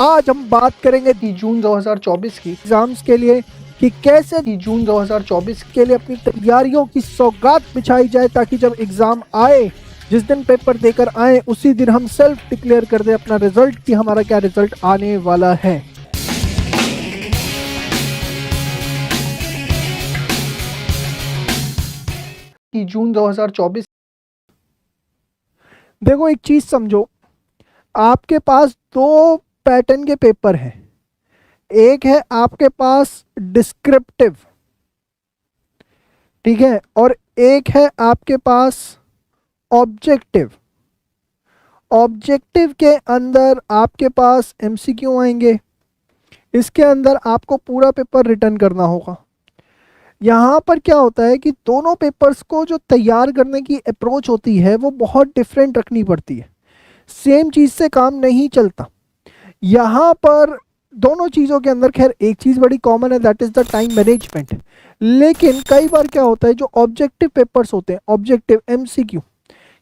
आज हम बात करेंगे 30 जून 2024 की एग्जाम्स के लिए कि कैसे 30 जून 2024 के लिए अपनी तैयारियों की सौगात बिछाई जाए ताकि जब एग्जाम आए, जिस दिन पेपर देकर आए, उसी दिन हम सेल्फ डिक्लेयर कर दे अपना रिजल्ट कि हमारा क्या रिजल्ट आने वाला है। जून 2024 देखो, एक चीज समझो, आपके पास दो पैटर्न के पेपर हैं। एक है आपके पास डिस्क्रिप्टिव, ठीक है, और एक है आपके पास ऑब्जेक्टिव। ऑब्जेक्टिव के अंदर आपके पास एमसीक्यू आएंगे, इसके अंदर आपको पूरा पेपर रिटर्न करना होगा। यहाँ पर क्या होता है कि दोनों पेपर्स को जो तैयार करने की अप्रोच होती है वो बहुत डिफरेंट रखनी पड़ती है। सेम चीज़ से काम नहीं चलता। यहाँ पर दोनों चीज़ों के अंदर खैर एक चीज़ बड़ी कॉमन है, that is the time management. लेकिन कई बार क्या होता है, जो ऑब्जेक्टिव पेपर्स होते हैं, ऑब्जेक्टिव एमसीक्यू,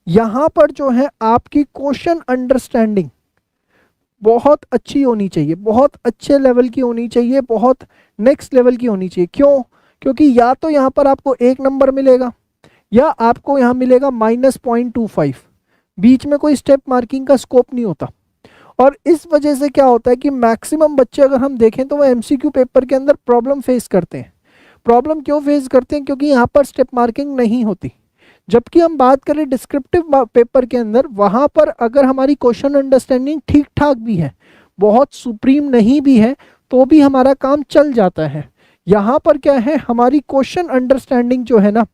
यहाँ पर जो है आपकी क्वेश्चन अंडरस्टैंडिंग बहुत अच्छी होनी चाहिए, बहुत अच्छे लेवल की होनी चाहिए, बहुत नेक्स्ट लेवल की होनी चाहिए। क्यों? क्योंकि या तो यहाँ पर आपको 1 नंबर मिलेगा या आपको यहाँ मिलेगा -0.25। बीच में कोई स्टेप मार्किंग का स्कोप नहीं होता। और इस वजह से क्या होता है कि मैक्सिमम बच्चे अगर हम देखें तो वो एमसीक्यू पेपर के अंदर प्रॉब्लम फेस करते हैं। प्रॉब्लम क्यों फेस करते हैं? क्योंकि यहाँ पर स्टेप मार्किंग नहीं होती। जबकि हम बात करें डिस्क्रिप्टिव पेपर के अंदर, वहाँ पर अगर हमारी क्वेश्चन अंडरस्टैंडिंग ठीक ठाक भी है, बहुत सुप्रीम नहीं भी है, तो भी हमारा काम चल जाता है। यहाँ पर क्या है, हमारी क्वेश्चन अंडरस्टैंडिंग जो है ना,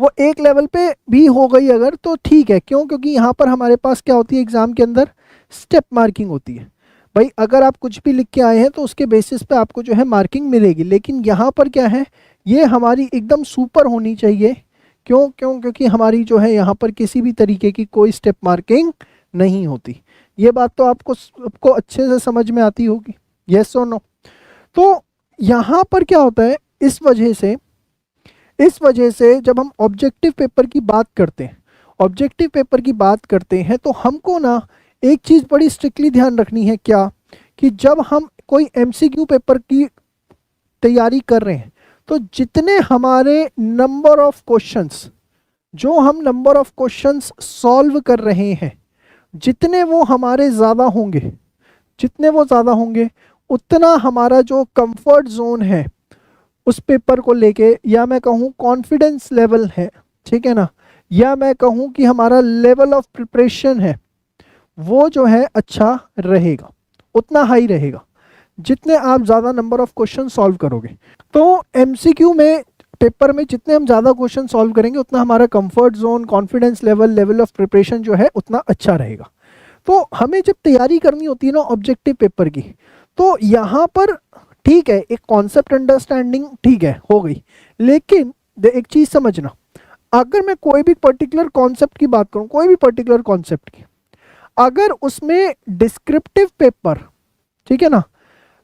वो एक लेवल पे भी हो गई अगर तो ठीक है। क्यों? क्योंकि यहाँ पर हमारे पास क्या होती है, एग्जाम के अंदर स्टेप मार्किंग होती है। भाई अगर आप कुछ भी लिख के आए हैं तो उसके बेसिस पे आपको जो है मार्किंग मिलेगी। लेकिन यहाँ पर क्या है, ये हमारी एकदम सुपर होनी चाहिए। क्यों? क्योंकि हमारी जो है यहाँ पर किसी भी तरीके की कोई स्टेप मार्किंग नहीं होती। ये बात तो आपको अच्छे से समझ में आती होगी, यस और नो? तो यहाँ पर क्या होता है, इस वजह से जब हम ऑब्जेक्टिव पेपर की बात करते हैं, तो हमको ना एक चीज़ बड़ी स्ट्रिक्टली ध्यान रखनी है। क्या? कि जब हम कोई एमसीक्यू पेपर की तैयारी कर रहे हैं तो जितने हमारे नंबर ऑफ क्वेश्चंस, जो हम नंबर ऑफ क्वेश्चंस सॉल्व कर रहे हैं, जितने वो हमारे ज़्यादा होंगे, उतना हमारा जो कंफर्ट जोन है उस पेपर को लेके, या मैं कहूँ कॉन्फिडेंस लेवल है, ठीक है ना, या मैं कहूँ कि हमारा लेवल ऑफ प्रिपरेशन है, वो जो है अच्छा रहेगा, उतना हाई रहेगा जितने आप ज़्यादा नंबर ऑफ क्वेश्चन सॉल्व करोगे। तो एमसीक्यू में पेपर में जितने हम ज़्यादा क्वेश्चन सॉल्व करेंगे, उतना हमारा comfort zone, confidence level, level of preparation जो है उतना अच्छा रहेगा। तो हमें जब तैयारी करनी होती है ना ऑब्जेक्टिव पेपर की, तो यहाँ पर ठीक है, एक कॉन्सेप्ट अंडरस्टैंडिंग ठीक है हो गई। लेकिन एक चीज़ समझना, अगर मैं कोई भी पर्टिकुलर कॉन्सेप्ट की बात करूँ, कोई भी पर्टिकुलर कॉन्सेप्ट की, अगर उसमें डिस्क्रिप्टिव पेपर, ठीक है ना,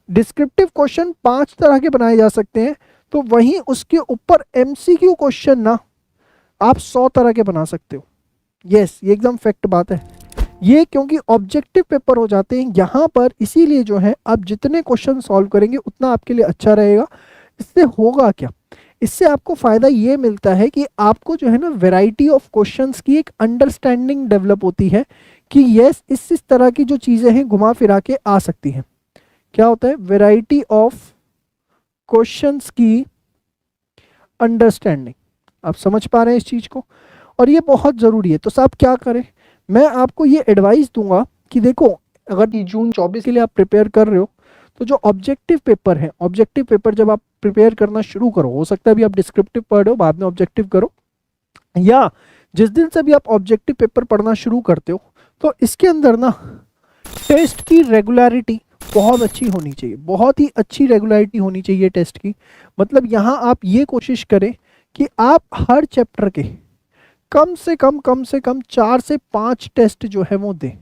डिस्क्रिप्टिव क्वेश्चन 5 तरह के बनाए जा सकते हैं, तो वहीं उसके ऊपर एमसीक्यू क्वेश्चन ना आप 100 तरह के बना सकते हो। यस, ये एकदम फैक्ट बात है ये, क्योंकि ऑब्जेक्टिव पेपर हो जाते हैं यहाँ पर। इसीलिए जो है आप जितने क्वेश्चन सॉल्व करेंगे उतना आपके लिए अच्छा रहेगा। इससे होगा क्या, इससे आपको फ़ायदा ये मिलता है कि आपको जो है ना वैरायटी ऑफ क्वेश्चंस की एक अंडरस्टैंडिंग डेवलप होती है कि यस, इस तरह की जो चीज़ें हैं घुमा फिरा के आ सकती हैं। क्या होता है? वैरायटी ऑफ क्वेश्चंस की अंडरस्टैंडिंग। आप समझ पा रहे हैं इस चीज़ को? और ये बहुत ज़रूरी है। तो साहब क्या करें? मैं आपको ये एडवाइस दूंगा कि देखो, अगर जून 24 के लिए आप प्रिपेयर कर रहे हो, तो जो ऑब्जेक्टिव पेपर है, ऑब्जेक्टिव पेपर जब आप प्रिपेयर करना शुरू करो, हो सकता है अभी आप डिस्क्रिप्टिव पढ़ रहे हो, बाद में ऑब्जेक्टिव करो, या जिस दिन से भी आप ऑब्जेक्टिव पेपर पढ़ना शुरू करते हो, तो इसके अंदर ना टेस्ट की रेगुलरिटी बहुत अच्छी होनी चाहिए, बहुत ही अच्छी रेगुलरिटी होनी चाहिए टेस्ट की। मतलब यहाँ आप ये कोशिश करें कि आप हर चैप्टर के कम से कम 4 से 5 टेस्ट जो है वो दें।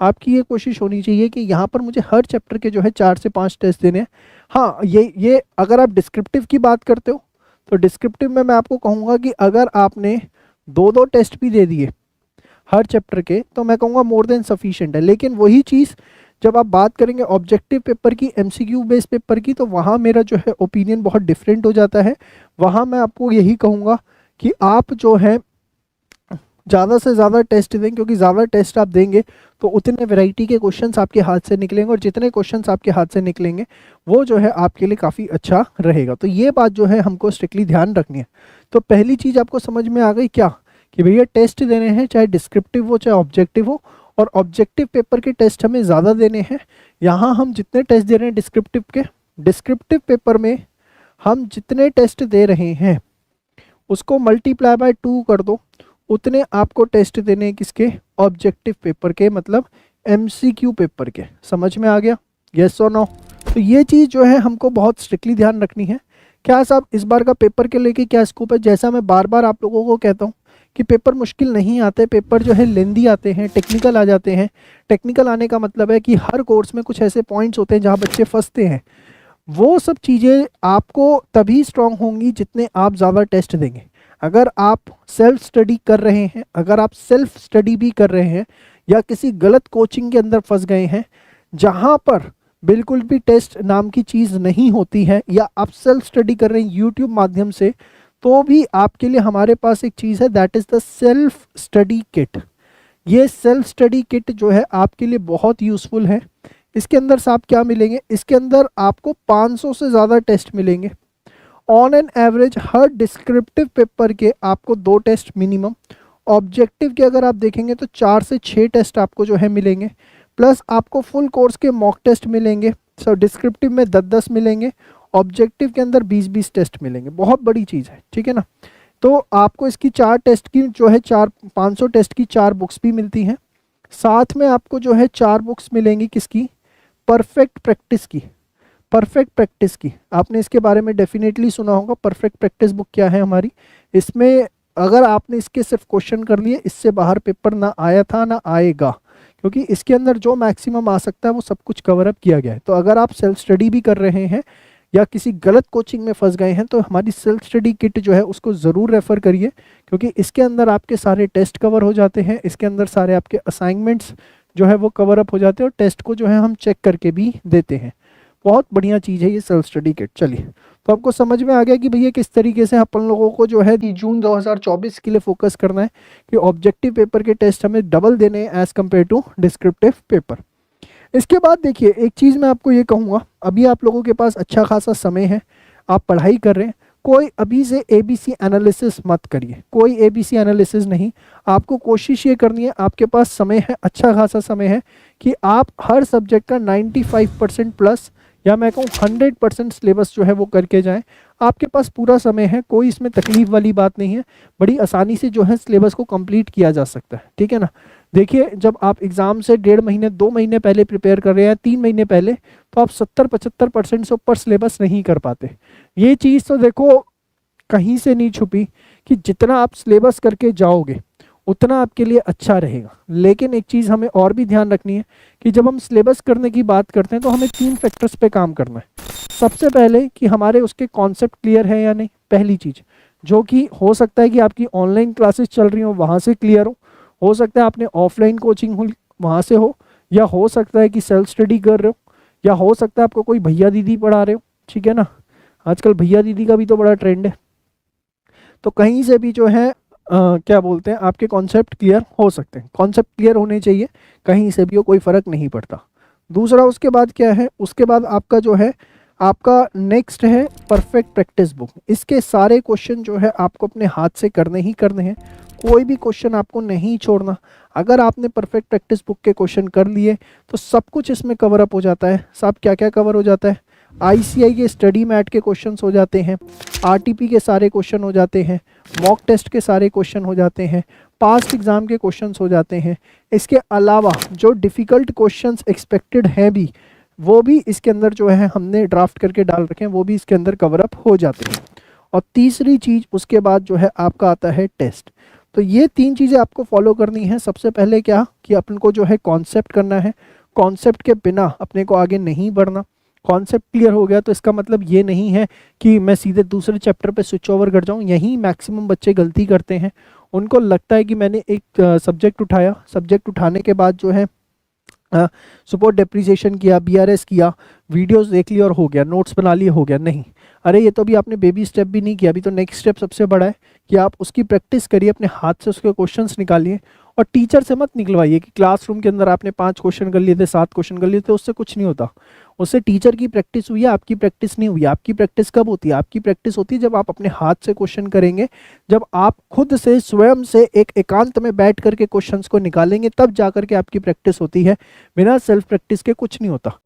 आपकी ये कोशिश होनी चाहिए कि यहाँ पर मुझे हर चैप्टर के जो है 4 से 5 टेस्ट देने हैं। हाँ, ये अगर आप डिस्क्रिप्टिव की बात करते हो, तो डिस्क्रिप्टिव में मैं आपको कहूँगा कि अगर आपने 2-2 टेस्ट भी दे दिए हर चैप्टर के, तो मैं कहूँगा मोर देन सफिशिएंट है। लेकिन वही चीज़ जब आप बात करेंगे ऑब्जेक्टिव पेपर की, एमसीक्यू बेस्ड पेपर की, तो वहाँ मेरा जो है ओपिनियन बहुत डिफरेंट हो जाता है। वहाँ मैं आपको यही कहूँगा कि आप जो है ज़्यादा से ज़्यादा टेस्ट दें, क्योंकि ज़्यादा टेस्ट आप देंगे तो उतने वैरायटी के क्वेश्चंस आपके हाथ से निकलेंगे, और जितने क्वेश्चंस आपके हाथ से निकलेंगे वो जो है आपके लिए काफ़ी अच्छा रहेगा। तो ये बात जो है हमको स्ट्रिक्टली ध्यान रखनी है। तो पहली चीज़ आपको समझ में आ गई क्या, कि भैया टेस्ट देने हैं, चाहे डिस्क्रिप्टिव हो चाहे ऑब्जेक्टिव हो, और ऑब्जेक्टिव पेपर के टेस्ट हमें ज़्यादा देने हैं। यहाँ हम जितने टेस्ट दे रहे हैं डिस्क्रिप्टिव के, डिस्क्रिप्टिव पेपर में हम जितने टेस्ट दे रहे हैं उसको मल्टीप्लाई बाय 2 कर दो, उतने आपको टेस्ट देने हैं किसके, ऑब्जेक्टिव पेपर के, मतलब एमसीक्यू पेपर के। समझ में आ गया, यस और नो? तो ये चीज़ जो है हमको बहुत स्ट्रिक्टली ध्यान रखनी है। क्या साहब इस बार का पेपर के लेके क्या स्कोप है? जैसा मैं बार बार आप लोगों को कहता हूँ कि पेपर मुश्किल नहीं आते, पेपर जो है लेंदी आते हैं, टेक्निकल आ जाते हैं। टेक्निकल आने का मतलब है कि हर कोर्स में कुछ ऐसे पॉइंट्स होते हैं जहाँ बच्चे फंसते हैं। वो सब चीज़ें आपको तभी स्ट्रांग होंगी जितने आप ज़्यादा टेस्ट देंगे। अगर आप सेल्फ स्टडी कर रहे हैं, अगर आप सेल्फ स्टडी भी कर रहे हैं, या किसी गलत कोचिंग के अंदर फंस गए हैं जहाँ पर बिल्कुल भी टेस्ट नाम की चीज़ नहीं होती है, या आप सेल्फ स्टडी कर रहे हैं यूट्यूब माध्यम से, तो भी आपके लिए हमारे पास एक चीज़ है, that is the self study kit. ये सेल्फ स्टडी किट जो है आपके लिए बहुत यूज़फुल है। इसके अंदर साहब क्या मिलेंगे, इसके अंदर आपको 500 से ज़्यादा टेस्ट मिलेंगे on an average. Her descriptive paper के आपको 2 टेस्ट मिनिमम, ऑब्जेक्टिव के अगर आप देखेंगे तो 4 से 6 टेस्ट आपको जो है मिलेंगे, प्लस आपको फुल कोर्स के मॉक टेस्ट मिलेंगे। सो डिस्क्रिप्टिव में 10-10 मिलेंगे, ऑब्जेक्टिव के अंदर 20-20 टेस्ट मिलेंगे। बहुत बड़ी चीज़ है, ठीक है ना? तो आपको इसकी 4 टेस्ट की जो है 500 टेस्ट की 4 बुक्स भी मिलती हैं। साथ में आपको जो है 4 बुक्स मिलेंगी किसकी, परफेक्ट प्रैक्टिस की। परफेक्ट प्रैक्टिस की आपने इसके बारे में डेफिनेटली सुना होगा। परफेक्ट प्रैक्टिस बुक क्या है हमारी, इसमें अगर आपने इसके सिर्फ क्वेश्चन कर लिए, इससे बाहर पेपर ना आया था ना आएगा, क्योंकि इसके अंदर जो मैक्सिमम आ सकता है वो सब कुछ कवर अप किया गया है। तो अगर आप सेल्फ स्टडी भी कर रहे हैं या किसी गलत कोचिंग में फंस गए हैं, तो हमारी सेल्फ स्टडी किट जो है उसको ज़रूर रेफ़र करिए, क्योंकि इसके अंदर आपके सारे टेस्ट कवर हो जाते हैं, इसके अंदर सारे आपके असाइनमेंट्स जो है वो कवर अप हो जाते हैं, और टेस्ट को जो है हम चेक करके भी देते हैं। बहुत बढ़िया चीज़ है ये सेल्फ स्टडी किट। चलिए, तो आपको समझ में आ गया कि भैया किस तरीके से अपन लोगों को जो है जून 2024 के लिए फोकस करना है, कि ऑब्जेक्टिव पेपर के टेस्ट हमें डबल देने हैं as compare to descriptive paper. इसके बाद देखिए, एक चीज़ मैं आपको ये कहूँगा, अभी आप लोगों के पास अच्छा खासा समय है, आप पढ़ाई कर रहे हैं, कोई अभी से ABC एनालिसिस मत करिए, कोई ABC एनालिसिस नहीं। आपको कोशिश ये करनी है, आपके पास समय है, अच्छा खासा समय है, कि आप हर सब्जेक्ट का 95% प्लस, या मैं कहूँ 100% सिलेबस जो है वो करके जाएं। आपके पास पूरा समय है, कोई इसमें तकलीफ वाली बात नहीं है, बड़ी आसानी से जो है सिलेबस को कंप्लीट किया जा सकता है, ठीक है ना? देखिए, जब आप एग्ज़ाम से 1.5 महीने 2 महीने पहले प्रिपेयर कर रहे हैं, 3 महीने पहले, तो आप 70-75% से ऊपर सिलेबस नहीं कर पाते। ये चीज़ तो देखो कहीं से नहीं छुपी, कि जितना आप सिलेबस करके जाओगे उतना आपके लिए अच्छा रहेगा। लेकिन एक चीज़ हमें और भी ध्यान रखनी है, कि जब हम सिलेबस करने की बात करते हैं तो हमें 3 फैक्टर्स पे काम करना है। सबसे पहले कि हमारे उसके कॉन्सेप्ट क्लियर है या नहीं, पहली चीज़, जो कि हो सकता है कि आपकी ऑनलाइन क्लासेस चल रही हो वहाँ से क्लियर हो सकता है आपने ऑफलाइन कोचिंग हो वहाँ से हो, या हो सकता है कि सेल्फ स्टडी कर रहे हो, या हो सकता है आपको कोई भैया दीदी पढ़ा रहे हो, ठीक है ना? आजकल भैया दीदी का भी तो बड़ा ट्रेंड है। तो कहीं से भी जो है क्या बोलते हैं, आपके कॉन्सेप्ट क्लियर हो सकते हैं, कॉन्सेप्ट क्लियर होने चाहिए, कहीं से भी हो, कोई फ़र्क नहीं पड़ता। दूसरा उसके बाद क्या है, उसके बाद आपका जो है, आपका नेक्स्ट है परफेक्ट प्रैक्टिस बुक। इसके सारे क्वेश्चन जो है आपको अपने हाथ से करने ही करने हैं, कोई भी क्वेश्चन आपको नहीं छोड़ना। अगर आपने परफेक्ट प्रैक्टिस बुक के क्वेश्चन कर लिए तो सब कुछ इसमें कवर अप हो जाता है। सब क्या क्या कवर हो जाता है, ICI के स्टडी मैट के क्वेश्चंस हो जाते हैं, RTP के सारे क्वेश्चन हो जाते हैं, मॉक टेस्ट के सारे क्वेश्चन हो जाते हैं, पास्ट एग्ज़ाम के क्वेश्चंस हो जाते हैं। इसके अलावा जो डिफ़िकल्ट क्वेश्चंस एक्सपेक्टेड हैं भी, वो भी इसके अंदर जो है हमने ड्राफ्ट करके डाल रखे हैं, वो भी इसके अंदर कवर अप हो जाते हैं। और तीसरी चीज़ उसके बाद जो है आपका आता है टेस्ट। तो ये 3 चीज़ें आपको फॉलो करनी है। सबसे पहले क्या, कि अपन को जो है कॉन्सेप्ट करना है, कॉन्सेप्ट के बिना अपने को आगे नहीं बढ़ना। कॉन्सेप्ट क्लियर हो गया तो इसका मतलब ये नहीं है कि मैं सीधे दूसरे चैप्टर पे स्विच ओवर कर जाऊँ। यहीं मैक्सिमम बच्चे गलती करते हैं, उनको लगता है कि मैंने एक सब्जेक्ट उठाया, सब्जेक्ट उठाने के बाद जो है सपोर्ट डेप्रिसिएशन किया, बीआरएस किया, वीडियोस देख ली और हो गया, नोट्स बना लिए हो गया, नहीं। अरे ये तो अभी आपने बेबी स्टेप भी नहीं किया, अभी तो नेक्स्ट स्टेप सबसे बड़ा है कि आप उसकी प्रैक्टिस करिए, अपने हाथ से उसके क्वेश्चंस निकालिए। और टीचर से मत निकलवाइए कि क्लासरूम के अंदर आपने 5 क्वेश्चन कर लिए थे, 7 क्वेश्चन कर लिए थे, उससे कुछ नहीं होता। उससे टीचर की प्रैक्टिस हुई है, आपकी प्रैक्टिस नहीं हुई। आपकी प्रैक्टिस कब होती है? आपकी प्रैक्टिस होती है जब आप अपने हाथ से क्वेश्चन करेंगे, जब आप खुद से स्वयं से एक एकांत में बैठ करके क्वेश्चंस को निकालेंगे, तब जाकर के आपकी प्रैक्टिस होती है। बिना सेल्फ प्रैक्टिस के कुछ नहीं होता।